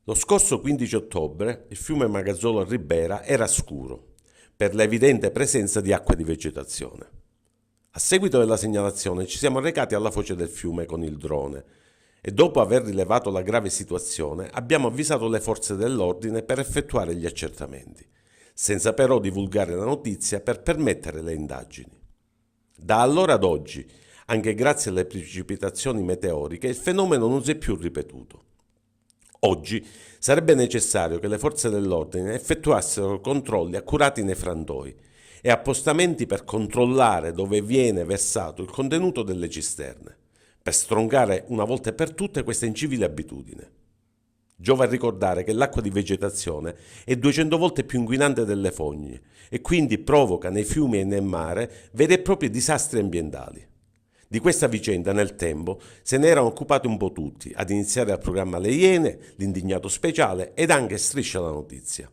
Lo scorso 15 ottobre il fiume Magazzolo a Ribera era scuro per l'evidente presenza di acque di vegetazione. A seguito della segnalazione ci siamo recati alla foce del fiume con il drone e dopo aver rilevato la grave situazione abbiamo avvisato le forze dell'ordine per effettuare gli accertamenti, senza però divulgare la notizia per permettere le indagini. Da allora ad oggi, anche grazie alle precipitazioni meteoriche, il fenomeno non si è più ripetuto. Oggi sarebbe necessario che le forze dell'ordine effettuassero controlli accurati nei frantoi e appostamenti per controllare dove viene versato il contenuto delle cisterne, per stroncare una volta e per tutte questa incivile abitudine. Giova ricordare che l'acqua di vegetazione è 200 volte più inquinante delle fogne e quindi provoca nei fiumi e nel mare veri e propri disastri ambientali. Di questa vicenda nel tempo se ne erano occupati un po' tutti, ad iniziare dal programma Le Iene, l'Indignato Speciale ed anche Striscia la Notizia.